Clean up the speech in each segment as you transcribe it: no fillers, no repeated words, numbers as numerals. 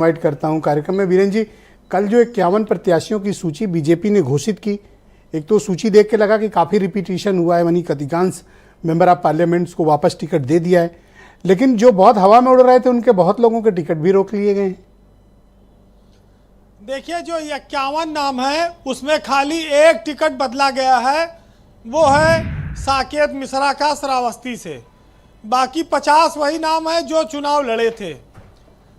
Invite करता हूं कार्यक्रम में। वीरेंद्र जी, कल जो 51 प्रत्याशियों की सूची बीजेपी ने घोषित की, एक तो सूची देख के लगा कि काफ़ी रिपीटिशन हुआ है, यानी अधिकांश मेंबर ऑफ पार्लियामेंट्स को वापस टिकट दे दिया है, लेकिन जो बहुत हवा में उड़ रहे थे उनके बहुत लोगों के टिकट भी रोक लिए गए हैं। देखिए, जो 51 नाम है उसमें खाली एक टिकट बदला गया है, वो है साकेत मिश्रा का श्रावस्ती से। बाकी 50 वही नाम है जो चुनाव लड़े थे।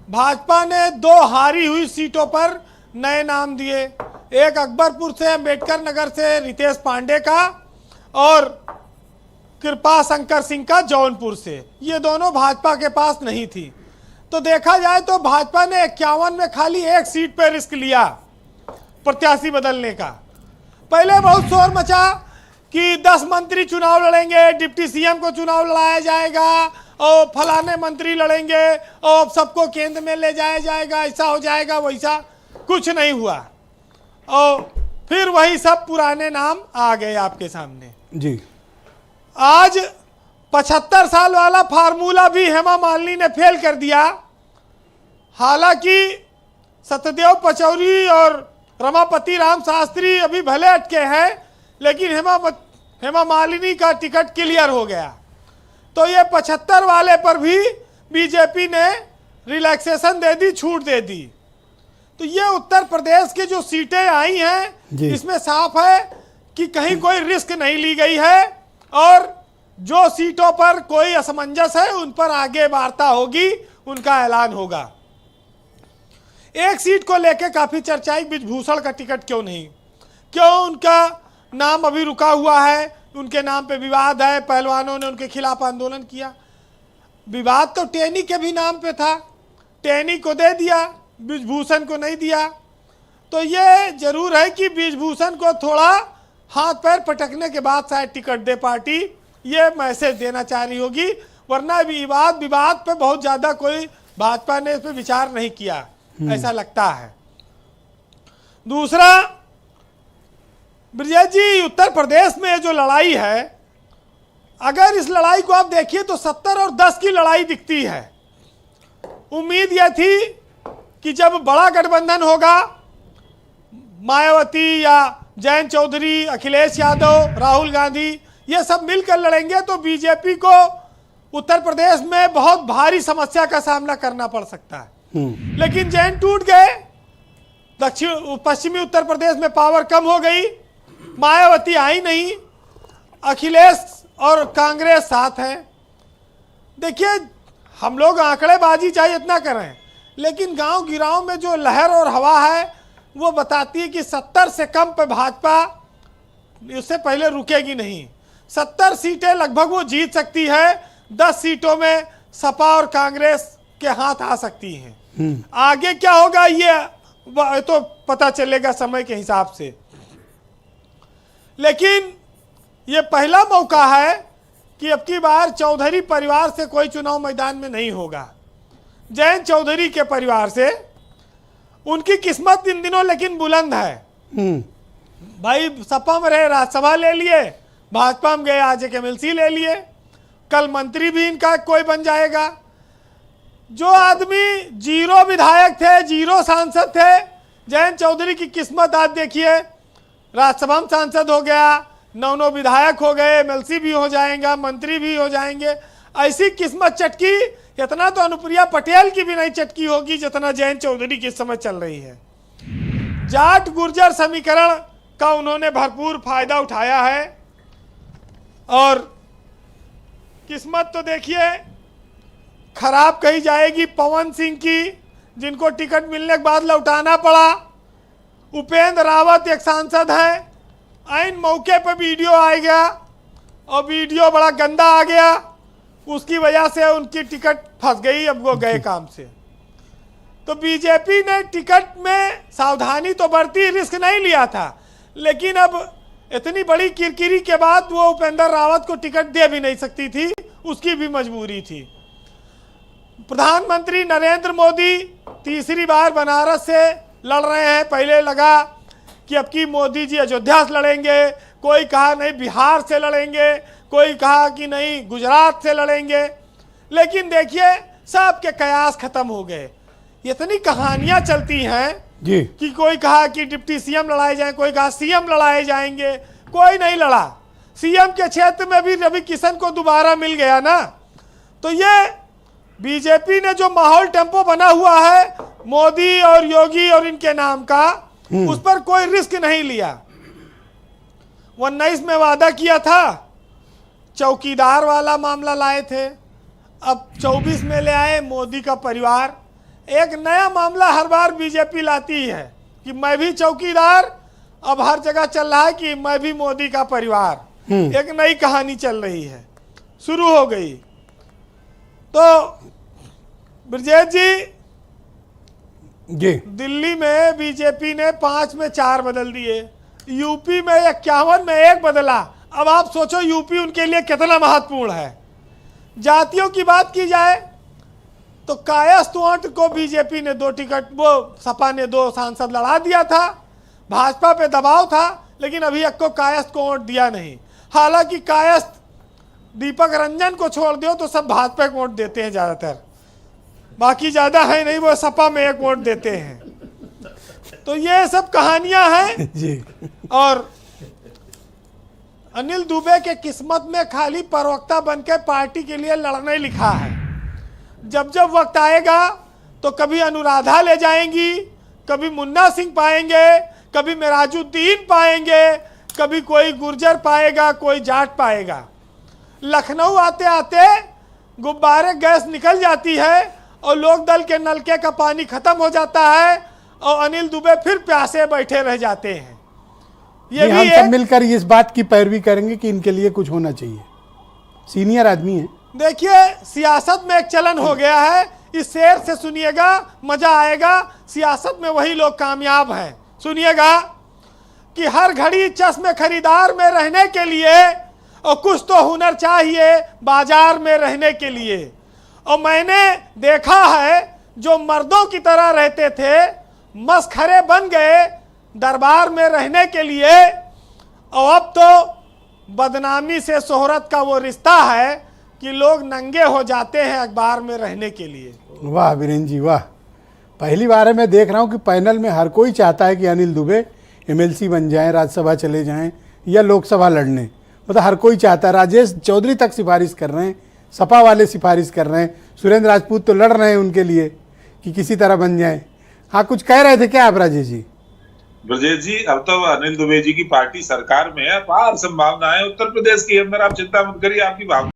भाजपा ने 2 हारी हुई सीटों पर नए नाम दिए, एक अकबरपुर से अम्बेडकर नगर से रितेश पांडे का और कृपा शंकर सिंह का जौनपुर से। ये दोनों भाजपा के पास नहीं थी। तो देखा जाए तो भाजपा ने 51 में खाली एक सीट पर रिस्क लिया प्रत्याशी बदलने का। पहले बहुत शोर मचा कि 10 मंत्री चुनाव लड़ेंगे, डिप्टी सीएम को चुनाव लड़ाया जाएगा और फलाने मंत्री लड़ेंगे और सबको केंद्र में ले जाया जाएगा, ऐसा हो जाएगा वैसा। कुछ नहीं हुआ और फिर वही सब पुराने नाम आ गए आपके सामने जी। आज 75 साल वाला फार्मूला भी हेमा मालिनी ने फेल कर दिया। हालांकि सत्यदेव पचौरी और रमापति राम शास्त्री अभी भले अटके हैं, लेकिन हेमा मालिनी का टिकट क्लियर हो गया। तो ये 75 वाले पर भी बीजेपी ने रिलैक्सेशन दे दी, छूट दे दी। तो ये उत्तर प्रदेश की जो सीटें आई हैं इसमें साफ है कि कहीं कोई रिस्क नहीं ली गई है और जो सीटों पर कोई असमंजस है उन पर आगे वार्ता होगी, उनका ऐलान होगा। एक सीट को लेकर काफी चर्चाई, ब्रिजभूषण का टिकट क्यों नहीं, क्यों उनका नाम अभी रुका हुआ है, उनके नाम पे विवाद है, पहलवानों ने उनके खिलाफ आंदोलन किया। विवाद तो टेनी के भी नाम पे था, टेनी को दे दिया, ब्रिजभूषण को नहीं दिया। तो ये जरूर है कि ब्रिजभूषण को थोड़ा हाथ पैर पटकने के बाद शायद टिकट दे पार्टी, ये मैसेज देना चाह रही होगी। वरना विवाद पे बहुत ज्यादा कोई भाजपा ने इस पे विचार नहीं किया, ऐसा लगता है। दूसरा, ब्रिजेश जी, उत्तर प्रदेश में जो लड़ाई है, अगर इस लड़ाई को आप देखिए तो 70 और 10 की लड़ाई दिखती है। उम्मीद यह थी कि जब बड़ा गठबंधन होगा, मायावती या जयंत चौधरी, अखिलेश यादव, राहुल गांधी ये सब मिलकर लड़ेंगे तो बीजेपी को उत्तर प्रदेश में बहुत भारी समस्या का सामना करना पड़ सकता है। लेकिन जैन टूट गए, पश्चिमी उत्तर प्रदेश में पावर कम हो गई, मायावती आई नहीं, अखिलेश और कांग्रेस साथ हैं। देखिए, हम लोग आंकड़ेबाजी चाहे इतना करें, लेकिन गांव गिराव में जो लहर और हवा है वो बताती है कि 70 से कम पे भाजपा उससे पहले रुकेगी नहीं। 70 सीटें लगभग वो जीत सकती है, 10 सीटों में सपा और कांग्रेस के हाथ आ सकती हैं। आगे क्या होगा ये तो पता चलेगा समय के हिसाब से। लेकिन ये पहला मौका है कि अब की बार चौधरी परिवार से कोई चुनाव मैदान में नहीं होगा। जयंत चौधरी के परिवार से उनकी किस्मत इन दिनों लेकिन बुलंद है। भाई सपा में रहे, राज्यसभा ले लिए, भाजपा में गए, आज एक MLC ले लिए, कल मंत्री भी इनका कोई बन जाएगा। जो आदमी 0 विधायक थे, 0 सांसद थे, जयंत चौधरी की किस्मत आज देखिए, राज्यसभा में सांसद हो गया, 9 विधायक हो गए, MLC भी हो जाएगा, मंत्री भी हो जाएंगे। ऐसी किस्मत चटकी इतना तो अनुप्रिया पटेल की भी नहीं चटकी होगी जितना जयंत चौधरी की समय चल रही है। जाट गुर्जर समीकरण का उन्होंने भरपूर फायदा उठाया है और किस्मत तो देखिए खराब कही जाएगी पवन सिंह की, जिनको टिकट मिलने के बाद लौटाना पड़ा। उपेंद्र रावत एक सांसद है, ऐन मौके पर वीडियो आ गया और वीडियो बड़ा गंदा आ गया, उसकी वजह से उनकी टिकट फंस गई, अब वो गए काम से। तो बीजेपी ने टिकट में सावधानी तो बरती, रिस्क नहीं लिया था, लेकिन अब इतनी बड़ी किरकिरी के बाद वो उपेंद्र रावत को टिकट दे भी नहीं सकती थी, उसकी भी मजबूरी थी। प्रधानमंत्री नरेंद्र मोदी तीसरी बार बनारस से लड़ रहे हैं। पहले लगा कि अब की मोदी जी अयोध्या से लड़ेंगे, कोई कहा नहीं बिहार से लड़ेंगे, कोई कहा कि नहीं गुजरात से लड़ेंगे। लेकिन देखिए सबके कयास खत्म हो गए। इतनी कहानियां चलती हैं जी कि कोई कहा कि डिप्टी सीएम लड़ाए जाएं, कोई कहा सीएम लड़ाए जाएंगे, कोई नहीं लड़ा। सीएम के क्षेत्र में भी रवि किशन को दोबारा मिल गया ना। तो ये बीजेपी ने जो माहौल टेम्पो बना हुआ है मोदी और योगी और इनके नाम का, उस पर कोई रिस्क नहीं लिया। 19 में वादा किया था, चौकीदार वाला मामला लाए थे, अब 24 में ले आए मोदी का परिवार। एक नया मामला हर बार बीजेपी लाती है कि मैं भी चौकीदार, अब हर जगह चल रहा है कि मैं भी मोदी का परिवार। एक नई कहानी चल रही है, शुरू हो गई। तो ब्रजेश जी, दिल्ली में बीजेपी ने 5 में 4 बदल दिए, यूपी में 51 में 1 बदला। अब आप सोचो यूपी उनके लिए कितना महत्वपूर्ण है। जातियों की बात की जाए तो कायस्थ वोट को बीजेपी ने 2 टिकट, वो सपा ने 2 सांसद लड़ा दिया था, भाजपा पे दबाव था, लेकिन अभी एक को कायस्थ को वोट दिया नहीं। हालांकि कायस्थ दीपक रंजन को छोड़ दो तो सब भाजपा को वोट देते हैं ज़्यादातर, बाकी ज़्यादा है नहीं, वो सपा में 1 वोट देते हैं। तो ये सब कहानियां हैं जी। और अनिल दुबे के किस्मत में खाली प्रवक्ता बनकर पार्टी के लिए लड़ने लिखा है। जब जब वक्त आएगा तो कभी अनुराधा ले जाएंगी, कभी मुन्ना सिंह पाएंगे, कभी मेराजुद्दीन पाएंगे, कभी कोई गुर्जर पाएगा, कोई जाट पाएगा। लखनऊ आते आते गुब्बारे गैस निकल जाती है और लोक दल के नलके का पानी खत्म हो जाता है और अनिल दुबे फिर प्यासे बैठे रह जाते हैं। ये भी हम सब मिलकर इस बात की पैरवी करेंगे कि इनके लिए कुछ होना चाहिए। सीनियर आदमी है। देखिए, सियासत में एक चलन हो गया है, इस शेर से सुनिएगा मजा आएगा। सियासत में वही लोग कामयाब हैं। सुनिएगा कि हर घड़ी चश्मे खरीदार में रहने के लिए और कुछ तो हुनर चाहिए बाजार में रहने के लिए। और मैंने देखा है जो मर्दों की तरह रहते थे मस्खरे बन गए दरबार में रहने के लिए, और अब तो बदनामी से शोहरत का वो रिश्ता है कि लोग नंगे हो जाते हैं अखबार में रहने के लिए। वाह वीरेंद्र जी वाह, पहली बार है मैं देख रहा हूँ कि पैनल में हर कोई चाहता है कि अनिल दुबे एमएलसी बन जाएं, राज्यसभा चले जाएं या लोकसभा लड़ने, मतलब हर कोई चाहता है। राजेश चौधरी तक सिफारिश कर रहे हैं, सपा वाले सिफारिश कर रहे हैं, सुरेंद्र राजपूत तो लड़ रहे हैं उनके लिए कि किसी तरह बन जाए। हाँ, कुछ कह रहे थे क्या आप राजेश जी? ब्रजेश जी, अब तो अनिल दुबे जी की पार्टी सरकार में है, अपार संभावना है उत्तर प्रदेश के अंदर। आप चिंता मत करिए, आपकी भावना